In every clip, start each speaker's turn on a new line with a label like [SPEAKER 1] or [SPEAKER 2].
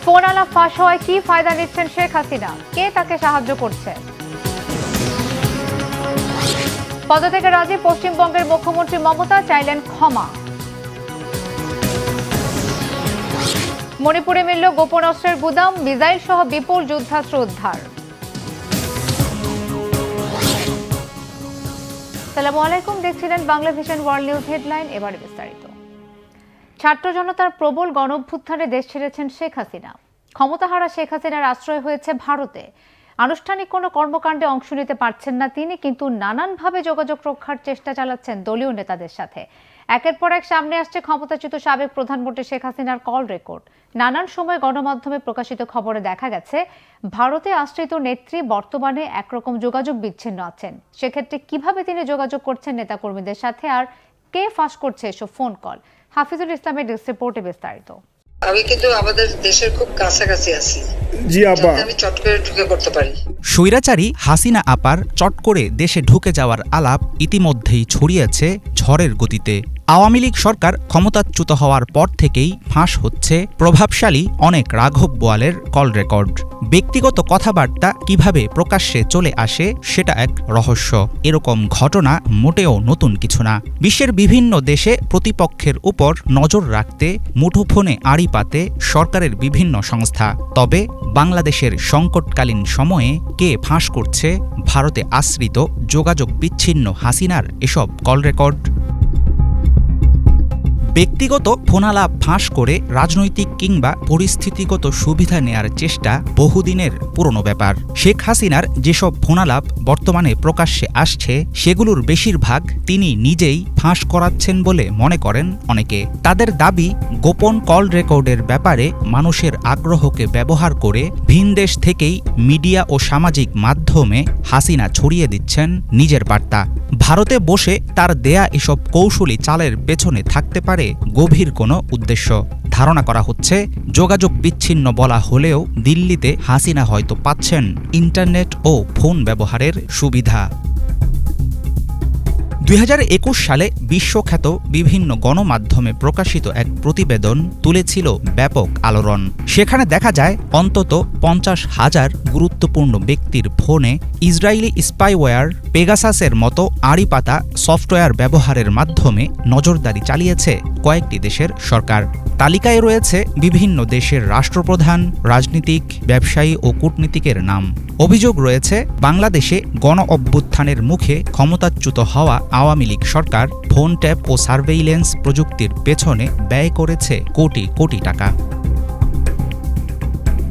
[SPEAKER 1] Phone আলাপ ফাঁস হওয়ায় কি ফায়দা নিচ্ছেন শেখ হাসিনা, কে তাকে সাহায্য করছে? পদত্যাগে রাজি পশ্চিমবঙ্গের মুখ্যমন্ত্রী মমতা, চাইলেন ক্ষমা। মণিপুরে মিলল গোপন অস্ত্রের গুদাম, মিসাইল সহ বিপুল যুদ্ধাস্ত্র উদ্ধার। আসসালামু আলাইকুম, দেখছিলেন Bangla vision world news headline. এবারে বিস্তারিত। ছাত্র জনতার প্রবল গণঅভ্যুত্থানে দেশ ছেড়েছেন শেখ হাসিনা। ক্ষমতাহারা শেখ হাসিনার আশ্রয় হয়েছে ভারতে। আনুষ্ঠানিক কোনো কর্মকাণ্ডে অংশ নিতে পারছেন না তিনি, কিন্তু নানানভাবে যোগাযোগ রক্ষার চেষ্টা চালাচ্ছেন দলীয় নেতাদের সাথে। একের পর এক সামনে আসছে ক্ষমতাচ্যুত সাবেক প্রধানমন্ত্রী শেখ হাসিনার কল রেকর্ড। নানান সময় গণমাধ্যমে প্রকাশিত খবরে দেখা গেছে ভারতে আশ্রিত নেত্রী বর্তমানে একরকম যোগাযোগ বিচ্ছিন্ন আছেন। সেক্ষেত্রে কিভাবে তিনি যোগাযোগ করছেন নেতাকর্মীদের সাথে, আর কে ফাঁস করছে এসব ফোন কল? হাফিজুল ইসলামের ডেস্ক রিপোর্টে বিস্তারিত।
[SPEAKER 2] আমি কিন্তু আমাদের দেশের খুব কাছাকাছি আছি।
[SPEAKER 3] জি আপা,
[SPEAKER 2] আমি চট করে ঢুকে পড়তে পারি।
[SPEAKER 4] স্বৈরাচারী হাসিনা আপার চট করে দেশে ঢুকে যাওয়ার আলাপ ইতিমধ্যেই ছড়িয়েছে ঝড়ের গতিতে। আওয়ামী লীগ সরকার ক্ষমতাচ্যুত হওয়ার পর থেকেই ফাঁস হচ্ছে প্রভাবশালী অনেক রাঘব বোয়ালের কল রেকর্ড। ব্যক্তিগত কথাবার্তা কিভাবে প্রকাশ্যে চলে আসে সেটা এক রহস্য। এরকম ঘটনা মোটেও নতুন কিছু না। বিশ্বের বিভিন্ন দেশে প্রতিপক্ষের উপর নজর রাখতে মুঠোফোনে আড়ি পাতে সরকারের বিভিন্ন সংস্থা। তবে বাংলাদেশের সংকটকালীন সময়ে কে ফাঁস করছে ভারতে আশ্রিত যোগাযোগ বিচ্ছিন্ন হাসিনার এসব কল রেকর্ড? ব্যক্তিগত ফোনালাপ ফাঁস করে রাজনৈতিক কিংবা পরিস্থিতিগত সুবিধা নেয়ার চেষ্টা বহুদিনের পুরনো ব্যাপার। শেখ হাসিনার যেসব ফোনালাপ বর্তমানে প্রকাশ্যে আসছে সেগুলোর বেশিরভাগ তিনি নিজেই ফাঁস করাচ্ছেন বলে মনে করেন অনেকে। তাদের দাবি, গোপন কল রেকর্ডের ব্যাপারে মানুষের আগ্রহকে ব্যবহার করে ভিনদেশ থেকেই মিডিয়া ও সামাজিক মাধ্যমে হাসিনা ছড়িয়ে দিচ্ছেন নিজের বার্তা। ভারতে বসে তার দেয়া এসব কৌশলী চালের পেছনে থাকতে পারে গভীর কোনো উদ্দেশ্য। ধারণা করা হচ্ছে যোগাযোগ বিচ্ছিন্ন বলা হলেও দিল্লিতে হাসিনা হয়তো পাচ্ছেন ইন্টারনেট ও ফোন ব্যবহারের সুবিধা। 2021 সালে বিশ্বখ্যাত বিভিন্ন গণমাধ্যমে প্রকাশিত এক প্রতিবেদন তুলেছিল ব্যাপক আলোড়ন। সেখানে দেখা যায় অন্তত 50,000 গুরুত্বপূর্ণ ব্যক্তির ফোনে ইসরায়েলি স্পাইওয়্যার পেগাসাসের মতো আড়িপাতা সফটওয়্যার ব্যবহারের মাধ্যমে নজরদারি চালিয়েছে কয়েকটি দেশের সরকার। তালিকায় রয়েছে বিভিন্ন দেশের রাষ্ট্রপ্রধান, রাজনীতিক, ব্যবসায়ী ও কূটনীতিকের নাম। অভিযোগ রয়েছে বাংলাদেশে গণ অভ্যুত্থানের মুখে ক্ষমতাচ্যুত হওয়া আওয়ামী লীগ সরকার ফোন ট্যাপ ও সার্ভেইলেন্স প্রযুক্তির পেছনে ব্যয় করেছে কোটি কোটি টাকা।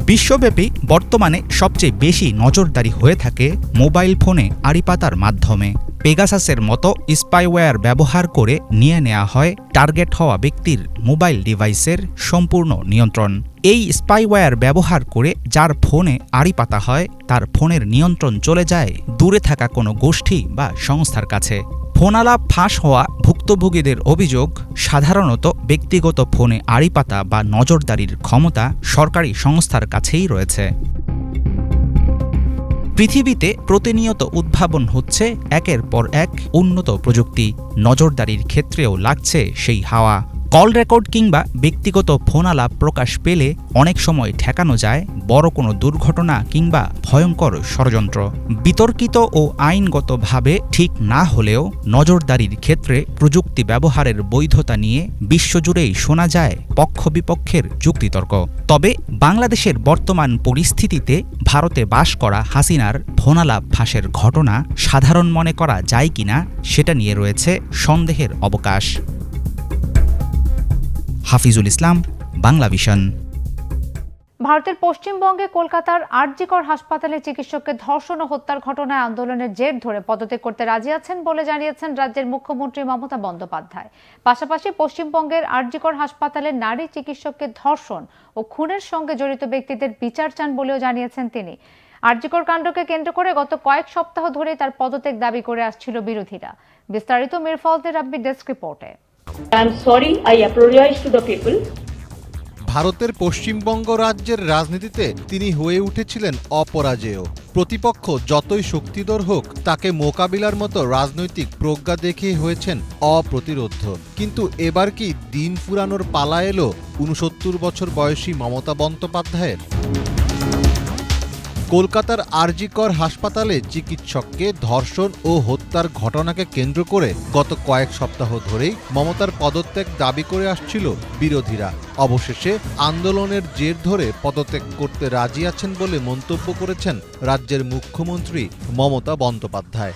[SPEAKER 4] বিশ্বব্যাপী বর্তমানে সবচেয়ে বেশি নজরদারি হয়ে থাকে মোবাইল ফোনে আড়িপাতার মাধ্যমে। পেগাসাসের মতো স্পাইওয়্যার ব্যবহার করে নিয়ে নেওয়া হয় টার্গেট হওয়া ব্যক্তির মোবাইল ডিভাইসের সম্পূর্ণ নিয়ন্ত্রণ। এই স্পাইওয়্যার ব্যবহার করে যার ফোনে আড়িপাতা হয় তার ফোনের নিয়ন্ত্রণ চলে যায় দূরে থাকা কোনো গোষ্ঠী বা সংস্থার কাছে। ফোনালাপ ফাঁস হওয়া ভুক্তভোগীদের অভিযোগ, সাধারণত ব্যক্তিগত ফোনে আড়িপাতা বা নজরদারির ক্ষমতা সরকারি সংস্থার কাছেই রয়েছে। পৃথিবীতে প্রতিনিয়ত উদ্ভাবন হচ্ছে একের পর এক উন্নত প্রযুক্তি। নজরদারির ক্ষেত্রেও লাগছে সেই হাওয়া। কল রেকর্ড কিংবা ব্যক্তিগত ফোনালাপ প্রকাশ পেলে অনেক সময় ঠেকানো যায় বড় কোনো দুর্ঘটনা কিংবা ভয়ঙ্কর ষড়যন্ত্র। বিতর্কিত ও আইনগতভাবে ঠিক না হলেও নজরদারির ক্ষেত্রে প্রযুক্তি ব্যবহারের বৈধতা নিয়ে বিশ্বজুড়েই শোনা যায় পক্ষ বিপক্ষের যুক্তিতর্ক। তবে বাংলাদেশের বর্তমান পরিস্থিতিতে ভারতে বাস করা হাসিনার ফোনালাপ ফাঁসের ঘটনা সাধারণ মনে করা যায় কিনা সেটা নিয়ে রয়েছে সন্দেহের অবকাশ। হাফিজুল ইসলাম, বাংলা ভিশন।
[SPEAKER 1] ভারতের পশ্চিমবঙ্গে কলকাতার আরজিকর হাসপাতালে চিকিৎসককে ধর্ষণ ও হত্যার ঘটনায় আন্দোলনের জের ধরে পদত্যাগ করতে রাজি আছেন বলে জানিয়েছেন রাজ্যের মুখ্যমন্ত্রী মমতা বন্দ্যোপাধ্যায়। পাশাপাশি পশ্চিমবঙ্গের আরজিকর হাসপাতালে নারী চিকিৎসককে ধর্ষণ ও খুনের সঙ্গে জড়িত ব্যক্তিদের বিচার চান বলেও জানিয়েছেন তিনি। আরজিকর কাণ্ডকে কেন্দ্র করে গত কয়েক সপ্তাহ ধরেই তার পদত্যাগ দাবি করে আসছিল বিরোধীরা। বিস্তারিত মিরফাউজের রাব্বির ডেস্ক রিপোর্টে।
[SPEAKER 5] ভারতের পশ্চিমবঙ্গ রাজ্যের রাজনীতিতে তিনি হয়ে উঠেছিলেন অপরাজেয়।
[SPEAKER 3] প্রতিপক্ষ যতই শক্তিধর হোক তাকে মোকাবিলার মতো রাজনৈতিক প্রজ্ঞা দেখিয়ে হয়েছেন অপ্রতিরোধ্য। কিন্তু এবার কি দিন ফুরানোর পালা এলো ৬৯ বছর বয়সী মমতা বন্দ্যোপাধ্যায়ের? কলকাতার আরজি কর হাসপাতালে চিকিৎসককে ধর্ষণ ও হত্যার ঘটনাকে কেন্দ্র করে গত কয়েক সপ্তাহ ধরেই মমতার পদত্যাগ দাবি করে আসছিল বিরোধীরা। অবশেষে আন্দোলনের জের ধরে পদত্যাগ করতে রাজি আছেন বলে মন্তব্য করেছেন রাজ্যের মুখ্যমন্ত্রী মমতা বন্দ্যোপাধ্যায়।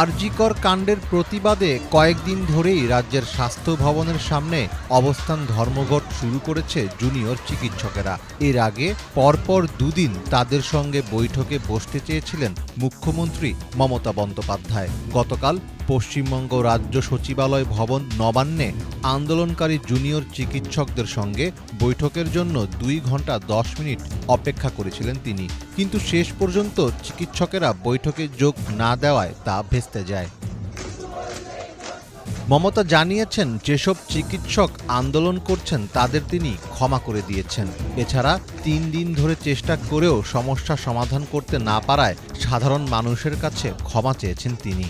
[SPEAKER 3] আরজি কর কাণ্ডের প্রতিবাদে কয়েকদিন ধরেই রাজ্যের স্বাস্থ্য ভবনের সামনে অবস্থান ধর্মঘট শুরু করেছে জুনিয়র চিকিৎসকেরা। এর আগে পরপর দুদিন তাদের সঙ্গে বৈঠকে বসতে চেয়েছিলেন মুখ্যমন্ত্রী মমতা বন্দ্যোপাধ্যায়। গতকাল পশ্চিমবঙ্গ রাজ্য সচিবালয় ভবন নবান্নে আন্দোলনকারী জুনিয়র চিকিৎসকদের সঙ্গে বৈঠকের জন্য 2 ঘন্টা 10 মিনিট অপেক্ষা করেছিলেন তিনি, কিন্তু শেষ পর্যন্ত চিকিৎসকেরা বৈঠকে যোগ না দেওয়ায় তা ভেস্তে যায়। মমতা জানিয়েছেন, যেসব চিকিৎসক আন্দোলন করছেন তাদের তিনি ক্ষমা করে দিয়েছেন। এছাড়া 3 দিন ধরে চেষ্টা করেও সমস্যা সমাধান করতে না পারায় সাধারণ মানুষের কাছে ক্ষমা চেয়েছেন তিনি।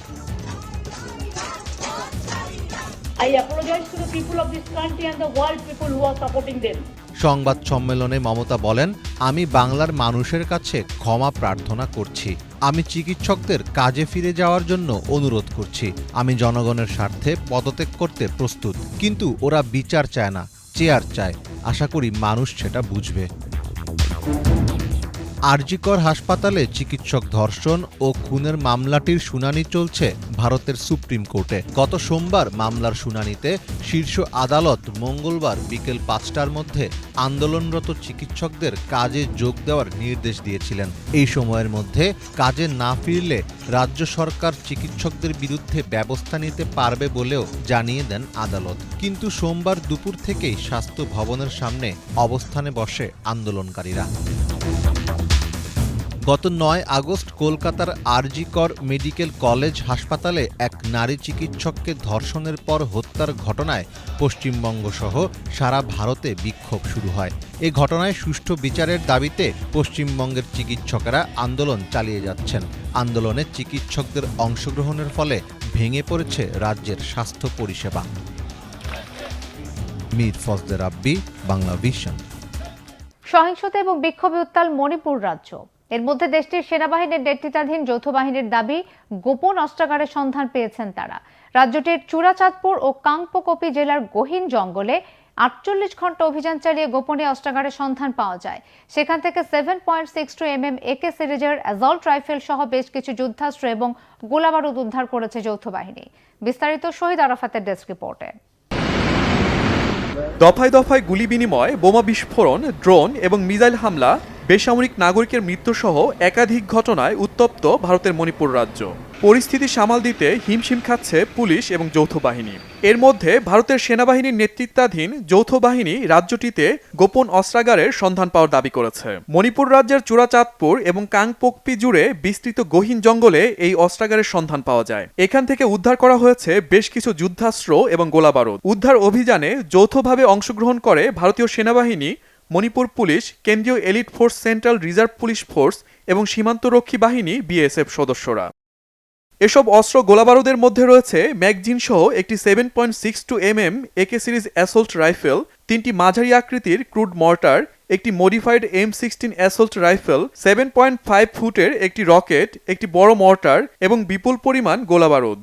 [SPEAKER 5] I apologize to the people of this country and the world people who are supporting them.
[SPEAKER 3] সংবাদ সম্মেলনে মমতা বলেন, আমি বাংলার মানুষের কাছে ক্ষমা প্রার্থনা করছি। আমি চিকিৎসকদের কাজে ফিরে যাওয়ার জন্য অনুরোধ করছি। আমি জনগণের স্বার্থে পদত্যাগ করতে প্রস্তুত, কিন্তু ওরা বিচার চায় না, চেয়ার চায়। আশা করি মানুষ সেটা বুঝবে। আরজি কর হাসপাতালে চিকিৎসক ধর্ষণ ও খুনের মামলাটির শুনানি চলছে ভারতের সুপ্রিম কোর্টে। গত সোমবার মামলার শুনানিতে শীর্ষ আদালত মঙ্গলবার বিকেল 5টার মধ্যে আন্দোলনরত চিকিৎসকদের কাজে যোগ দেওয়ার নির্দেশ দিয়েছিলেন। এই সময়ের মধ্যে কাজে না ফিরলে রাজ্য সরকার চিকিৎসকদের বিরুদ্ধে ব্যবস্থা নিতে পারবে বলেও জানিয়ে দেন আদালত। কিন্তু সোমবার দুপুর থেকেই স্বাস্থ্য ভবনের সামনে অবস্থানে বসে আন্দোলনকারীরা। গত 9 আগস্ট কলকাতার আরজি কর মেডিকেল কলেজ হাসপাতালে এক নারী চিকিৎসককে ধর্ষণের পর হত্যার ঘটনায় পশ্চিমবঙ্গ সহ সারা ভারতে বিক্ষোভ শুরু হয়। এই ঘটনায় সুষ্ঠু বিচারের দাবিতে পশ্চিমবঙ্গের চিকিৎসকেরা আন্দোলন চালিয়ে যাচ্ছেন। আন্দোলনে চিকিৎসকদের অংশগ্রহণের ফলে ভেঙে পড়েছে রাজ্যের স্বাস্থ্য পরিষেবা। মীর ফজলে রাব্বি, বাংলা ভিশন।
[SPEAKER 1] সহিংসতা এবং বিক্ষোভে উত্তাল মণিপুর রাজ্য। এর মধ্যে দেশটির সেনাবাহিনীর নেতৃত্বাধীন যৌথ বাহিনীর দাবি, গোপন অস্ত্রাগারের সন্ধান পেয়েছেন তারা। রাজ্যটির চূড়াচাঁদপুর ও কাংপোকপি জেলার গহীন জঙ্গলে 48 ঘন্টা অভিযান চালিয়ে গোপনে অস্ত্রাগারের সন্ধান পাওয়া যায়। সেখান থেকে 7.62 mm AK সিরিজের অ্যাসল্ট রাইফেল সহ বেশ কিছু যুদ্ধাস্ত্র এবং গোলাবারুদ উদ্ধার করেছে যৌথ বাহিনী। বিস্তারিত শহীদ আরাফাতের ডেস্ক রিপোর্টে।
[SPEAKER 6] দফায় দফায় গুলি বিনিময়, বোমা বিস্ফোরণ, ড্রোন এবং মিসাইল হামলা, বেসামরিক নাগরিকের মৃত্যুসহ একাধিক ঘটনায় উত্তপ্ত ভারতের মণিপুর রাজ্য। পরিস্থিতি সামাল দিতে হিমশিম খাচ্ছে পুলিশ এবং যৌথ বাহিনী। এর মধ্যে ভারতের সেনাবাহিনীর নেতৃত্বাধীন যৌথ বাহিনী রাজ্যটিতে গোপন অস্ত্রাগারের সন্ধান পাওয়ার দাবি করেছে। মণিপুর রাজ্যের চূড়াচাঁদপুর এবং কাংপোকপি জুড়ে বিস্তৃত গহীন জঙ্গলে এই অস্ত্রাগারের সন্ধান পাওয়া যায়। এখান থেকে উদ্ধার করা হয়েছে বেশ কিছু যুদ্ধাস্ত্র এবং গোলাবারুদ। উদ্ধার অভিযানে যৌথভাবে অংশগ্রহণ করে ভারতীয় সেনাবাহিনী, মণিপুর পুলিশ, কেন্দ্রীয় elite force, central reserve police force এবং সীমান্তরক্ষী বাহিনী BSF সদস্যরা। এসব অস্ত্র গোলাবারুদের মধ্যে রয়েছে ম্যাগজিন সহ একটি 7.62 mm AK series assault rifle, 3টি মাঝারি আকৃতির ক্রুড মর্টার, একটি মডিফাইড M16 অ্যাসল্ট রাইফেল, 7.5 ফুটের একটি রকেট, একটি বড় মর্টার এবং বিপুল পরিমাণ গোলাবারুদ।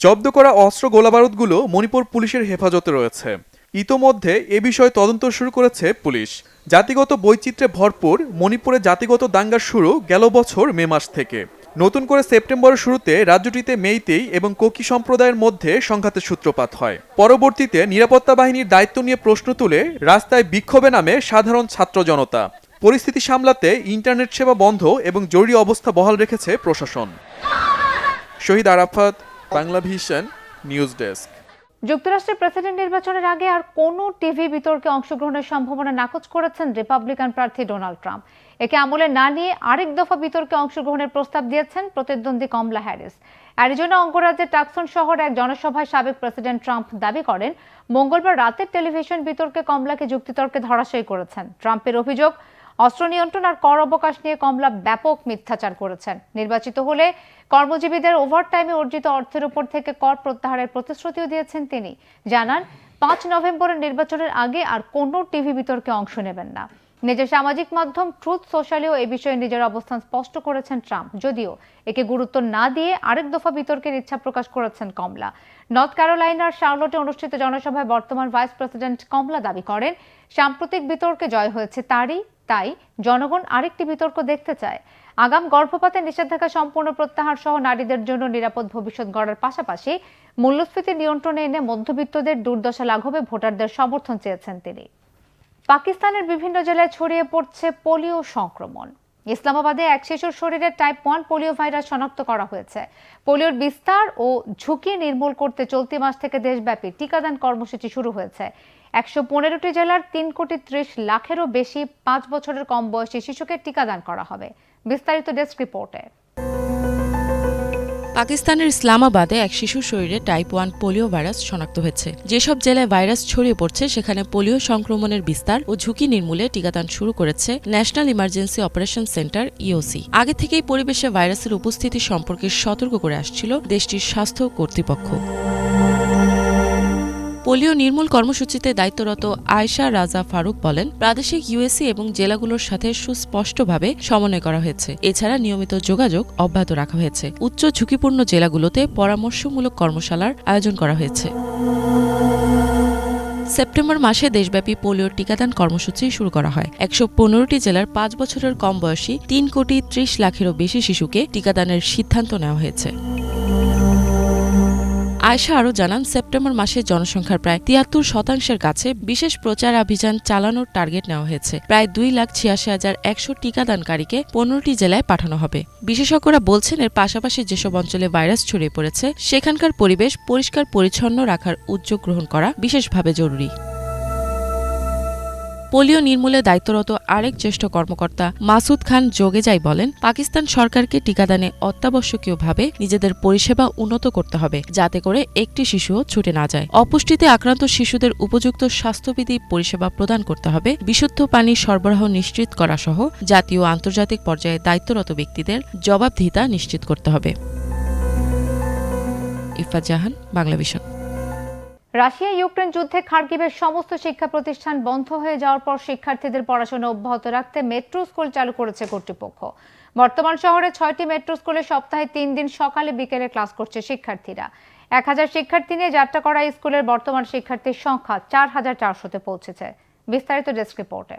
[SPEAKER 6] জব্দ করা অস্ত্র গোলাবারুদগুলো মণিপুর পুলিশের হেফাজতে রয়েছে। ইতোমধ্যে এ বিষয়ে তদন্ত শুরু করেছে পুলিশ। জাতিগত বৈচিত্র্যে ভরপুর মণিপুরে জাতিগত দাঙ্গার শুরু গেল বছর মে মাস থেকে। নতুন করে সেপ্টেম্বরের শুরুতে রাজ্যটিতে মেইতেই এবং কোকি সম্প্রদায়ের মধ্যে সংঘাতের সূত্রপাত হয়। পরবর্তীতে নিরাপত্তা বাহিনীর দায়িত্ব নিয়ে প্রশ্ন তুলে রাস্তায় বিক্ষোভে নামে সাধারণ ছাত্র জনতা। পরিস্থিতি সামলাতে ইন্টারনেট সেবা বন্ধ এবং জরুরি অবস্থা বহাল রেখেছে প্রশাসন। Shahid Arafat, Bangla vision, news desk.
[SPEAKER 1] যুক্তরাষ্ট্রের প্রেসিডেন্ট নির্বাচনের আগে আর কোনো টিভি বিতর্কে অংশগ্রহণের সম্ভাবনা নাকচ করেছেন রিপাবলিকান প্রার্থী ডোনাল্ড ট্রাম্প। একে আমলে না নিয়ে আরেক দফা বিতর্কে অংশগ্রহণের প্রস্তাব দিয়েছেন প্রতিদ্বন্দ্বী কমলা হ্যারিস। অ্যারিজোনা অঙ্গরাজ্যের টাকসন শহরে এক জনসভায় সাবেক প্রেসিডেন্ট ট্রাম্প দাবি করেন, মঙ্গলবার রাতের টেলিভিশন বিতর্কে কমলাকে যুক্তিতর্কে ধরাশায়ী করেছেন। ট্রাম্পের অভিযোগ, অস্ত্র নিয়ন্ত্রণ আর কর অবকাশ নিয়ে কমলা ব্যাপক মিথ্যাচার করেছেন। নির্বাচিত হলে কর্মজীবীদের ওভারটাইমে অর্জিত অর্থের উপর থেকে কর প্রত্যাহারের প্রতিশ্রুতিও দিয়েছেন তিনি। জানান 5 নভেম্বরের নির্বাচনের আগে আর কোনো টিভি বিতর্কে অংশ নেবেন না। নিজের সামাজিক মাধ্যম ট্রুথ সোশ্যালেও এ বিষয়ে নিজের অবস্থান স্পষ্ট করেছেন ট্রাম্প, যদিও একে গুরুত্ব না দিয়ে আরেক দফা বিতর্কের ইচ্ছা প্রকাশ করেছেন কমলা। নর্থ ক্যারোলাইনার শার্লটে অনুষ্ঠিত জনসভায় বর্তমান ভাইস প্রেসিডেন্ট কমলা দাবি করেন, সাম্প্রতিক বিতর্কে জয় হয়েছে তারই, তাই জনগণ আরেকটি বিতর্ক দেখতে চায়। আগাম গর্ভপাতের নিষেধাজ্ঞা সম্পূর্ণ প্রত্যাহার সহ নারীদের জন্য নিরাপদ ভবিষ্যৎ গড়ার পাশাপাশি মূল্যস্ফীতি নিয়ন্ত্রণে এনে মধ্যবিত্তদের দুর্দশা লাঘবে ভোটারদের সমর্থন চেয়েছেন তিনি। পাকিস্তানের বিভিন্ন জেলায় ছড়িয়ে পড়ছে পোলিও সংক্রমণ। ইসলামাবাদে এক শিশুর শরীরে টাইপ 1 পোলিও ভাইরাস শনাক্ত করা হয়েছে। পোলিওর বিস্তার ও ঝুঁকি নির্মূল করতে চলতি মাস থেকে দেশব্যাপী টিকাদান কর্মসূচি শুরু হয়েছে। 115টি জেলার 3.30 লাখেরও বেশি 5 বছরের কম বয়সী শিশুকে টিকাদান করা হবে। বিস্তারিত ডেস্ক রিপোর্টে।
[SPEAKER 7] পাকিস্তানের ইসলামাবাদে এক শিশুর শরীরে টাইপ 1 পোলিও ভাইরাস শনাক্ত হয়েছে। যেসব জেলায় ভাইরাস ছড়িয়ে পড়ছে সেখানে পোলিও সংক্রমণের বিস্তার ও ঝুঁকি নির্মূলে টিকাদান শুরু করেছে national emergency operation centre EOC. আগে থেকেই পরিবেশে ভাইরাসের উপস্থিতি সম্পর্কে সতর্ক করে আসছিল দেশটির স্বাস্থ্য কর্তৃপক্ষ। পোলিও নির্মূল কর্মসূচিতে দায়িত্বরত আয়েশা রাজা ফারুক বলেন, প্রাদেশিক ইউএসি এবং জেলাগুলোর সাথে সুস্পষ্টভাবে সমন্বয় করা হয়েছে। এছাড়া নিয়মিত যোগাযোগ অব্যাহত রাখা হয়েছে। উচ্চ ঝুঁকিপূর্ণ জেলাগুলোতে পরামর্শমূলক কর্মশালার আয়োজন করা হয়েছে। সেপ্টেম্বর মাসে দেশব্যাপী পোলিওর টিকাদান কর্মসূচি শুরু করা হয়। 115টি জেলার 5 বছরের কম বয়সী 3.30 লাখেরও বেশি শিশুকে টিকাদানের সিদ্ধান্ত নেওয়া হয়েছে। আয়েশা আরও জানান, সেপ্টেম্বর মাসে জনসংখ্যার প্রায় 73% কাছে বিশেষ প্রচারাভিযান চালানোর টার্গেট নেওয়া হয়েছে। প্রায় 2,86,100 টিকাদানকারীকে 15টি জেলায় পাঠানো হবে। বিশেষজ্ঞরা বলছেন, এর পাশাপাশি যেসব অঞ্চলে ভাইরাস ছড়িয়ে পড়েছে সেখানকার পরিবেশ পরিষ্কার পরিচ্ছন্ন রাখার উদ্যোগ গ্রহণ করা বিশেষভাবে জরুরি। পোলিও নির্মূলে দায়িত্বরত আরেক জ্যেষ্ঠ কর্মকর্তা মাসুদ খান জোগেজাই বলেন, পাকিস্তান সরকারকে টিকাদানে অত্যাবশ্যকীয়ভাবে নিজেদের পরিষেবা উন্নত করতে হবে, যাতে করে একটি শিশুও ছুটে না যায়। অপুষ্টিতে আক্রান্ত শিশুদের উপযুক্ত স্বাস্থ্যবিধি পরিষেবা প্রদান করতে হবে। বিশুদ্ধ পানি সরবরাহ নিশ্চিত করা সহ জাতীয় ও আন্তর্জাতিক পর্যায়ে দায়িত্বরত ব্যক্তিদের জবাবদিহিতা নিশ্চিত করতে হবে। ইফাত জাহান, বাংলাভিশন।
[SPEAKER 1] রাশিয়া ইউক্রেন যুদ্ধে খার্কিভের সমস্ত শিক্ষা প্রতিষ্ঠান বন্ধ হয়ে যাওয়ার পর শিক্ষার্থীদের পড়াশোনা অব্যাহত রাখতে মেট্রো স্কুল চালু করেছে কর্তৃপক্ষ। বর্তমান শহরে 6টি মেট্রো স্কুলে সপ্তাহে 3 দিন সকালে বিকেলে ক্লাস করছে শিক্ষার্থীরা। 1000 শিক্ষার্থী নিয়ে যাত্রা করা স্কুলের বর্তমান শিক্ষার্থীর সংখ্যা 4400-তে পৌঁছেছে। বিস্তারিত ডেস্ক রিপোর্টে।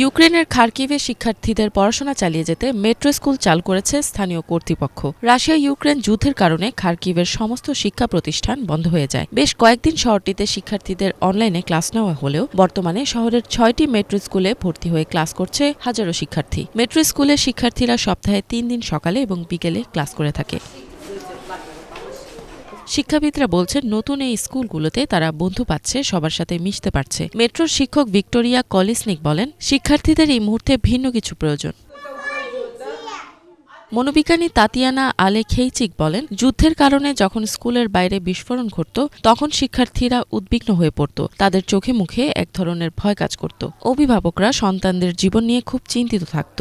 [SPEAKER 7] ইউক্রেনের খার্কিভে শিক্ষার্থীদের পড়াশোনা চালিয়ে যেতে মেট্রো স্কুল চালু করেছে স্থানীয় কর্তৃপক্ষ। রাশিয়া ইউক্রেন যুদ্ধের কারণে খার্কিভের সমস্ত শিক্ষা প্রতিষ্ঠান বন্ধ হয়ে যায়। বেশ কয়েকদিন শহরটিতে শিক্ষার্থীদের অনলাইনে ক্লাস নেওয়া হলেও বর্তমানে শহরের 6টি মেট্রো স্কুলে ভর্তি হয়ে ক্লাস করছে হাজারো শিক্ষার্থী। মেট্রো স্কুলের শিক্ষার্থীরা সপ্তাহে 3 দিন সকালে এবং বিকেলে ক্লাস করে থাকে। শিক্ষাবিদরা বলছেন, নতুন এই স্কুলগুলোতে তারা বন্ধু পাচ্ছে, সবার সাথে মিশতে পারছে। মেট্রোর শিক্ষক ভিক্টোরিয়া কলিসনিক বলেন, শিক্ষার্থীদের এই মুহূর্তে ভিন্ন কিছু প্রয়োজন। মনোবিজ্ঞানী তাতিয়ানা আলেখেইচিক বলেন, যুদ্ধের কারণে যখন স্কুলের বাইরে বিস্ফোরণ ঘটত তখন শিক্ষার্থীরা উদ্বিগ্ন হয়ে পড়ত। তাদের চোখে মুখে এক ধরনের ভয় কাজ করত। অভিভাবকরা সন্তানদের জীবন নিয়ে খুব চিন্তিত থাকত।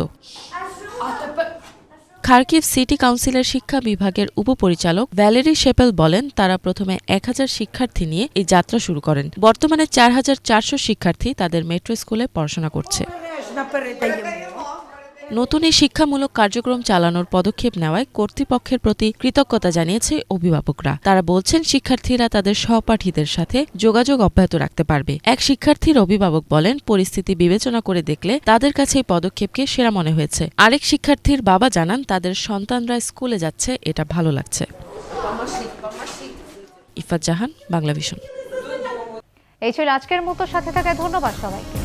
[SPEAKER 7] খার্কিভ সিটি কাউন্সিলের শিক্ষা বিভাগের উপপরিচালক ভ্যালেরি শেপেল বলেন, তারা প্রথমে 1000 শিক্ষার্থী নিয়ে এই যাত্রা শুরু করেন। বর্তমানে 4400 শিক্ষার্থী তাদের মেট্রো স্কুলে পড়াশোনা করছে। নতুন এই শিক্ষামূলক কার্যক্রম চালানোর পদক্ষেপ নেওয়ায় কর্তৃপক্ষের প্রতি কৃতজ্ঞতা জানিয়েছে অভিভাবকরা। তারা বলছেন, শিক্ষার্থীরা তাদের সহপাঠীদের সাথে যোগাযোগ অব্যাহত রাখতে পারবে। এক শিক্ষার্থীর অভিভাবক বলেন, পরিস্থিতি বিবেচনা করে দেখলে তাদের কাছে এই পদক্ষেপকে সেরা মনে হয়েছে। আরেক শিক্ষার্থীর বাবা জানান, তাদের সন্তানরা স্কুলে যাচ্ছে, এটা ভালো লাগছে। ইফাত জাহান, বাংলাভিশন।
[SPEAKER 1] এই ছিল আজকের মতো, সাথে থাকায় ধন্যবাদ সবাইকে।